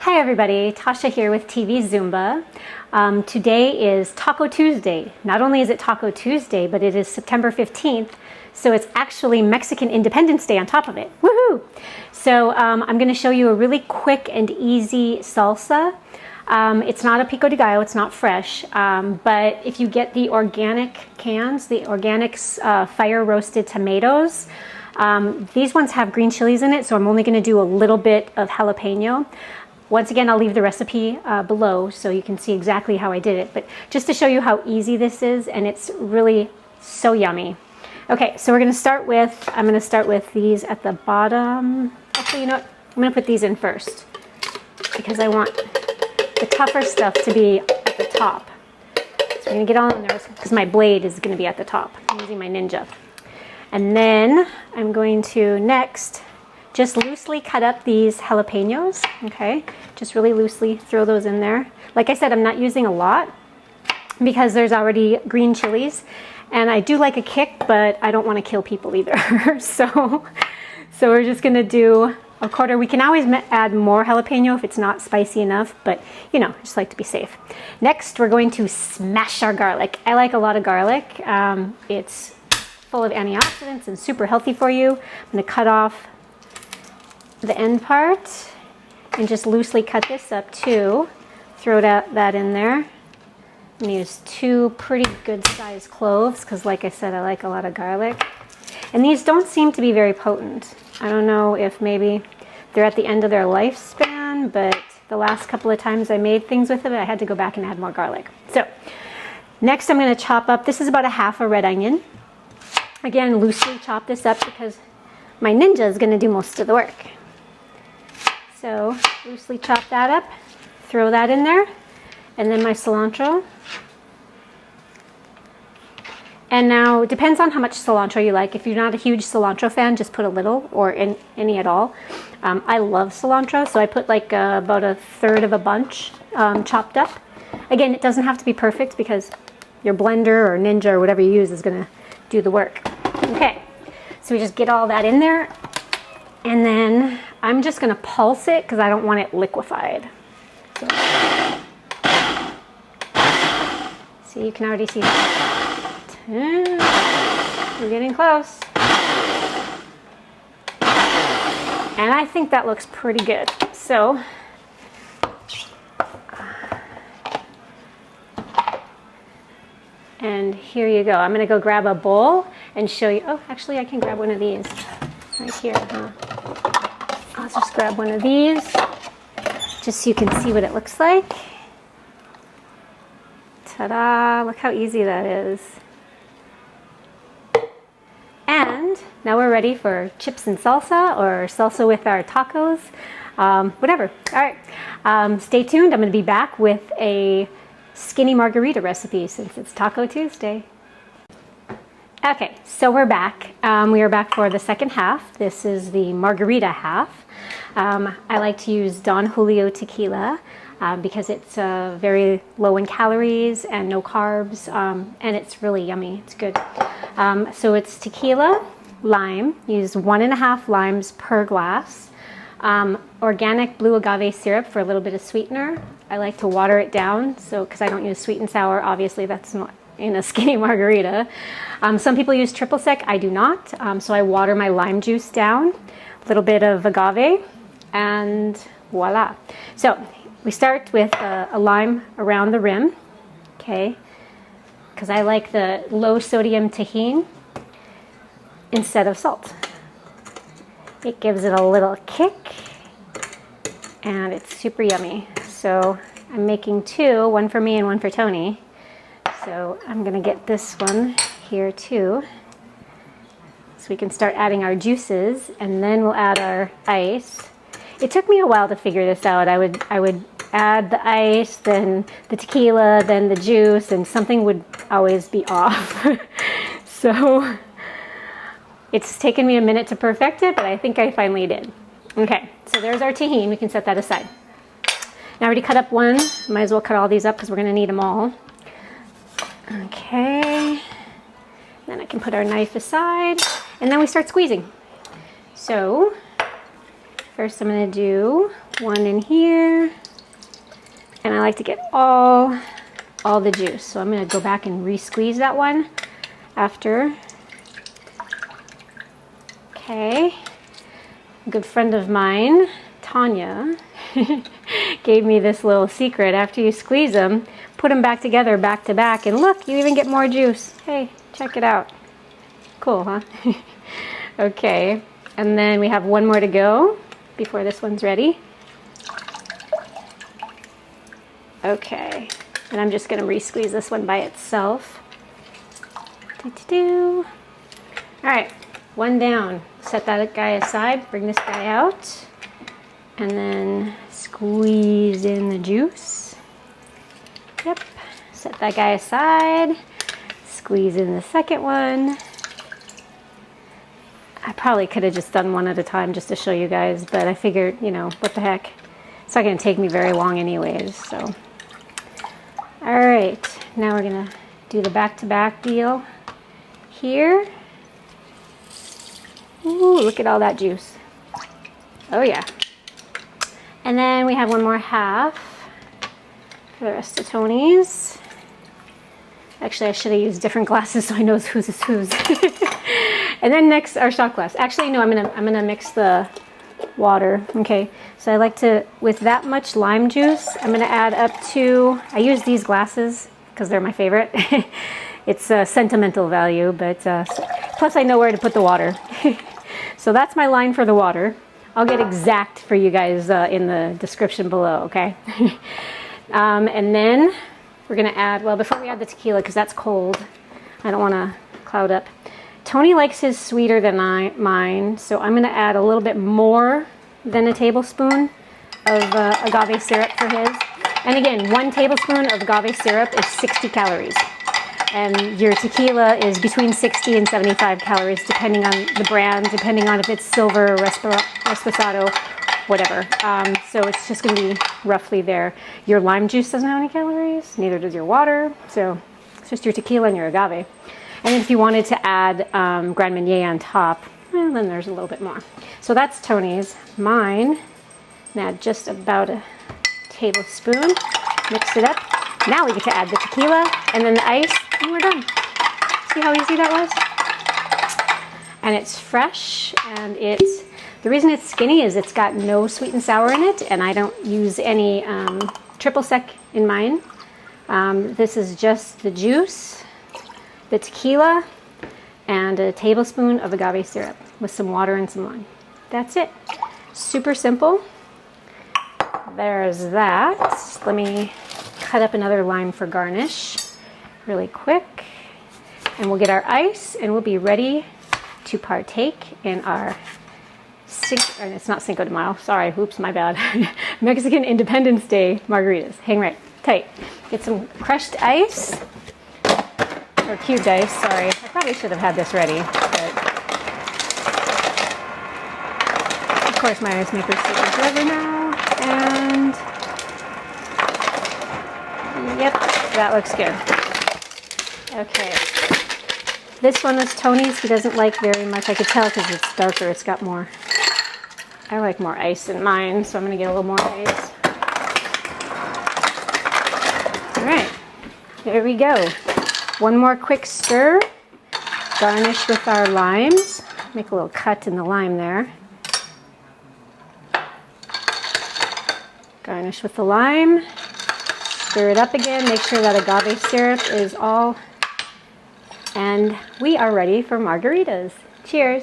Hi everybody, Tasha here with TV Zumba. Today is Taco Tuesday. Not only is it Taco Tuesday, but it is September 15th, so it's actually Mexican Independence Day on top of it. Woohoo! So I'm going to show you a really quick and easy salsa. It's not a pico de gallo, it's not fresh, but if you get the organic cans, the organic fire roasted tomatoes, these ones have green chilies in it, so I'm only going to do a little bit of jalapeno. Once again, I'll leave the recipe below so you can see exactly how I did it, but just to show you how easy this is, and it's really so yummy. Okay, so I'm going to start with these at the bottom. Actually, you know what? I'm going to put these in first because I want the tougher stuff to be at the top. So I'm going to get all in there because my blade is going to be at the top. I'm using my Ninja. And then I'm going to next just loosely cut up these jalapenos, okay? Just really loosely throw those in there. Like I said, I'm not using a lot because there's already green chilies, and I do like a kick, but I don't want to kill people either. so we're just gonna do a quarter. We can always add more jalapeno if it's not spicy enough, but you know, I just like to be safe. Next, we're going to smash our garlic. I like a lot of garlic. It's full of antioxidants and super healthy for you. I'm gonna cut off the end part and just loosely cut this up too. Throw that in there. I'm gonna use 2 pretty good sized cloves because, like I said, I like a lot of garlic. And these don't seem to be very potent. I don't know if maybe they're at the end of their lifespan, but the last couple of times I made things with it, I had to go back and add more garlic. So next I'm gonna chop up, this is about 1/2 a red onion. Again, loosely chop this up because my Ninja is gonna do most of the work. So loosely chop that up, throw that in there, and then my cilantro. And now it depends on how much cilantro you like. If you're not a huge cilantro fan, just put a little or any at all. I love cilantro, so I put like about 1/3 of a bunch chopped up. Again, it doesn't have to be perfect because your blender or Ninja or whatever you use is gonna do the work. Okay, so we just get all that in there, and then I'm just gonna pulse it because I don't want it liquefied. So you can already see that. We're getting close. And I think that looks pretty good. So and here you go. I'm gonna go grab a bowl and show you. Oh, actually I can grab one of these right here. I'll just grab one of these just so you can see what it looks like. Ta-da! Look how easy that is. And now we're ready for chips and salsa, or salsa with our tacos, whatever. All right, stay tuned. I'm going to be back with a Skinny Margarita recipe since it's Taco Tuesday. Okay, so we're back. We are back for the second half. This is the margarita half. I like to use Don Julio tequila because it's very low in calories and no carbs, and it's really yummy. It's good. So it's tequila, lime. Use 1.5 limes per glass. Organic blue agave syrup for a little bit of sweetener. I like to water it down, so because I don't use sweet and sour. Obviously, that's not in a Skinny Margarita. Some people use triple sec. I do not. So I water my lime juice down, a little bit of agave, and voila. So we start with a lime around the rim, okay? Because I like the low sodium tahini instead of salt. It gives it a little kick, and it's super yummy. So I'm making 2, one for me and one for Tony. So I'm gonna get this one here too. So we can start adding our juices, and then we'll add our ice. It took me a while to figure this out. I would add the ice, then the tequila, then the juice, and something would always be off. So it's taken me a minute to perfect it, but I think I finally did. Okay, so there's our tahini. We can set that aside. Now I already cut up one. Might as well cut all these up because we're gonna need them all. Okay, then I can put our knife aside, and then we start squeezing. So first I'm going to do one in here. And I like to get all the juice. So I'm gonna go back and re-squeeze that one after. Okay. A good friend of mine, Tanya, gave me this little secret. After you squeeze them, put them back together, back to back, and look, you even get more juice. Hey, check it out. Cool, huh? Okay, and then we have one more to go before this one's ready. Okay, and I'm just gonna re-squeeze this one by itself. All right, one down. Set that guy aside, bring this guy out, and then squeeze in the juice. Yep, set that guy aside, squeeze in the second one. I probably could have just done one at a time just to show you guys, but I figured, you know, what the heck. It's not gonna take me very long anyways, so. All right, now we're gonna do the back-to-back deal here. Ooh, look at all that juice. Oh yeah. And then we have one more half for the rest of Tony's. Actually, I should have used different glasses so I know whose is whose. And then next, our shot glass. Actually, no, I'm gonna mix the water. Okay, so I like to, with that much lime juice, I'm gonna add up to, I use these glasses because they're my favorite. It's a sentimental value, but plus I know where to put the water. So that's my line for the water. I'll get exact for you guys in the description below, okay? And then we're gonna add, well, before we add the tequila, because that's cold, I don't wanna cloud up. Tony likes his sweeter than mine, so I'm gonna add a little bit more than a tablespoon of agave syrup for his. And again, 1 tablespoon of agave syrup is 60 calories. And your tequila is between 60 and 75 calories, depending on the brand, depending on if it's silver, reposado, whatever. So it's just gonna be roughly there. Your lime juice doesn't have any calories, neither does your water. So it's just your tequila and your agave. And if you wanted to add Grand Marnier on top, well, then there's a little bit more. So that's Tony's. Mine, add just about a tablespoon, mix it up. Now we get to add the tequila and then the ice, and we're done. See how easy that was? And it's fresh, and it's, the reason it's skinny is it's got no sweet and sour in it, and I don't use any triple sec in mine. This is just the juice, the tequila, and a tablespoon of agave syrup with some water and some lime. That's it. Super simple. There's that. Let me cut up another lime for garnish really quick. And we'll get our ice and we'll be ready to partake in our, it's not Cinco de Mayo, sorry, oops, my bad. Mexican Independence Day margaritas. Hang right tight. Get some crushed ice. Or cubed ice, sorry. I probably should have had this ready, but of course my ice maker's taking forever now, and yep, that looks good. Okay, this one is Tony's. He doesn't like very much. I could tell because it's darker, it's got more, I like more ice in mine, so I'm gonna get a little more ice. All right, there we go. One more quick stir, garnish with our limes. Make a little cut in the lime there. Garnish with the lime. Stir it up again, make sure that agave syrup is all, and we are ready for margaritas. Cheers.